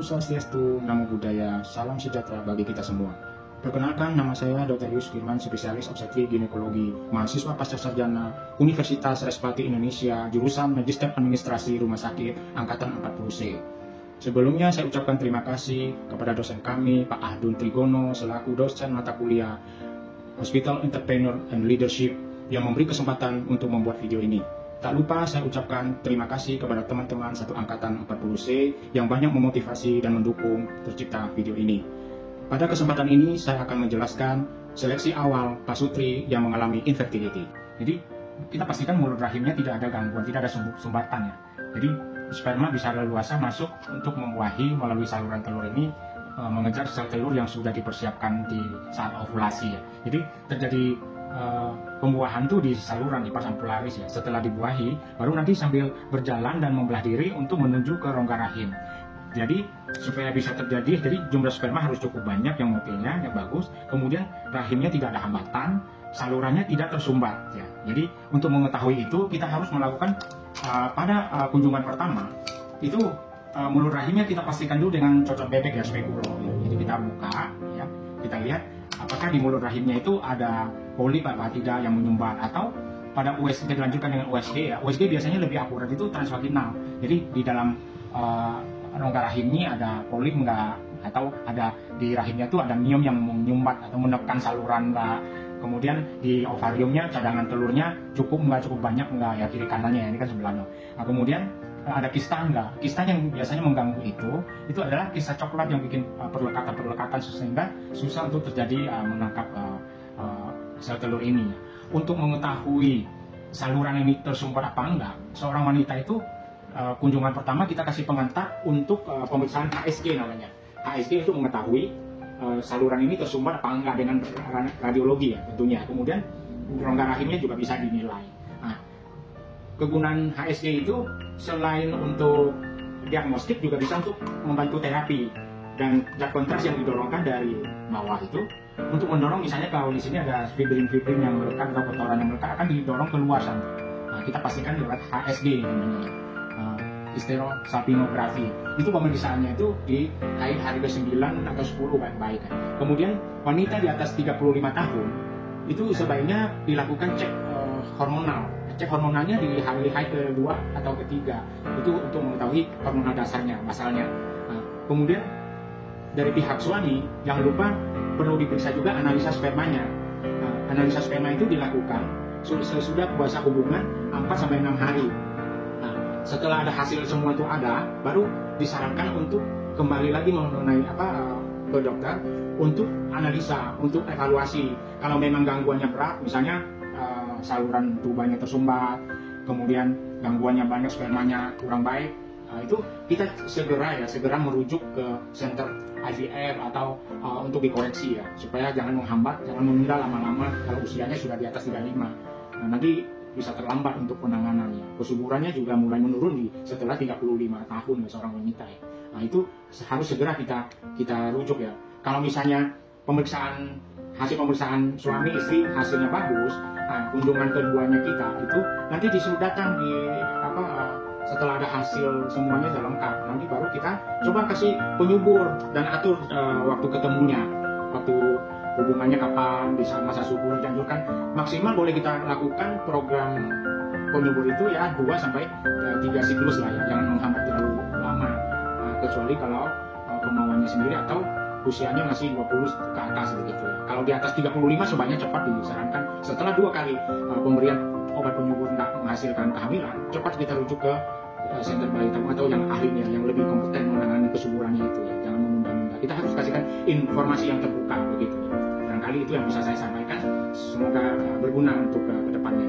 Swastiastu, Namo Buddhaya, salam sejahtera bagi kita semua. Perkenalkan, nama saya Dr. Yus Firman, spesialis obstetri ginekologi, mahasiswa pasca sarjana Universitas Respati Indonesia, jurusan Magister Administrasi Rumah Sakit, Angkatan 40C. Sebelumnya saya ucapkan terima kasih kepada dosen kami, Pak Ahdun Trigono, selaku dosen mata kuliah Hospital Entrepreneur and Leadership yang memberi kesempatan untuk membuat video ini. Tak lupa saya ucapkan terima kasih kepada teman-teman satu angkatan 40C yang banyak memotivasi dan mendukung tercipta video ini. Pada kesempatan ini saya akan menjelaskan seleksi awal pasutri yang mengalami infertility. Jadi kita pastikan mulut rahimnya tidak ada gangguan, tidak ada sumbatan ya. Jadi sperma bisa leluasa masuk untuk membuahi melalui saluran telur ini, mengejar sel telur yang sudah dipersiapkan di saat ovulasi ya. Jadi terjadi pembuahan tuh di saluran, di pars ampularis ya. Setelah dibuahi, baru nanti sambil berjalan dan membelah diri untuk menuju ke rongga rahim. Jadi supaya bisa terjadi, jadi jumlah sperma harus cukup banyak, yang motilnya yang bagus. Kemudian rahimnya tidak ada hambatan, salurannya tidak tersumbat ya. Jadi untuk mengetahui itu kita harus melakukan pada kunjungan pertama itu mulut rahimnya kita pastikan dulu dengan cocok bebek ya, spekulo. Jadi kita buka ya, kita lihat apakah di mulut rahimnya itu ada polip apa tidak yang menyumbat, atau pada USG dilanjutkan dengan USG ya. USG biasanya lebih akurat, itu transvaginal. Jadi di dalam rongga rahimnya ada polip enggak, atau ada di rahimnya itu ada miom yang menyumbat atau menekan saluran enggak. Kemudian di ovariumnya cadangan telurnya cukup enggak, cukup banyak enggak ya, kiri kanannya ya, ini kan sebelahnya. Nah, kemudian ada kista enggak? Kista yang biasanya mengganggu itu adalah kista coklat yang bikin perlekatan sehingga susah untuk terjadi menangkap sel telur ini. Untuk mengetahui saluran ini tersumbat apa enggak, seorang wanita itu kunjungan pertama kita kasih pengantar untuk pemeriksaan HSG namanya. HSG itu mengetahui saluran ini tersumbat apa enggak dengan radiologi ya tentunya. Kemudian rongga rahimnya juga bisa dinilai. Nah, kegunaan HSG itu selain untuk diagnostik juga bisa untuk membantu terapi, dan zat kontras yang didorongkan dari bawah itu untuk mendorong, misalnya kalau di sini ada fibrin-fibrin yang melekat atau kotoran yang melekat akan didorong keluar sana. Nah, kita pastikan lewat HSG namanya, hysterosalpingografi. Itu pemeriksaannya itu di haid hari ke-9 atau 10 baik-baik kan. Kemudian wanita di atas 35 tahun itu sebaiknya dilakukan cek hormonal. Cek hormonalnya di hari haid ke-2 atau ke-3 itu untuk mengetahui hormonal dasarnya, masalahnya. Nah, kemudian dari pihak suami jangan lupa perlu diperiksa juga analisa spermanya. Nah, analisa sperma itu dilakukan sesudah puasa hubungan 4-6 hari. Nah, setelah ada hasil semua itu ada, baru disarankan untuk kembali lagi mengenai ke dokter untuk analisa, untuk evaluasi. Kalau memang gangguannya berat, misalnya saluran tubanya tersumbat, kemudian gangguannya banyak, spermanya kurang baik, itu kita segera merujuk ke center IVF atau untuk dikoreksi ya, supaya jangan menghambat, jangan menunda lama-lama kalau usianya sudah di atas 35. Nah, nanti bisa terlambat untuk penanganannya. Kesuburannya juga mulai menurun setelah 35 tahun ya, seorang wanita ya. Nah, itu harus segera kita rujuk ya. Kalau misalnya hasil pemeriksaan suami istri hasilnya bagus, nah, kunjungan keduanya kita itu nanti disuruh datang setelah ada hasil semuanya sudah lengkap, nanti baru kita coba kasih penyubur dan atur waktu ketemunya, waktu hubungannya kapan, di masa subur dianjurkan maksimal boleh kita lakukan program penyubur itu ya 2-3 siklus lah ya, jangan menghambat terlalu lama. Nah, kecuali kalau kemauannya sendiri atau usianya masih 20 ke atas begitu ya. Kalau di atas 35 sebaiknya cepat disarankan setelah 2 kali pemberian obat penyubur tidak menghasilkan kehamilan, cepat kita rujuk ke center bayi tabung atau yang ahlinya, yang lebih kompeten menangani kesuburannya itu ya. Jangan menunda-nunda. Kita harus kasihkan informasi yang terbuka begitu ya. Barangkali itu yang bisa saya sampaikan. Semoga berguna untuk ke depannya.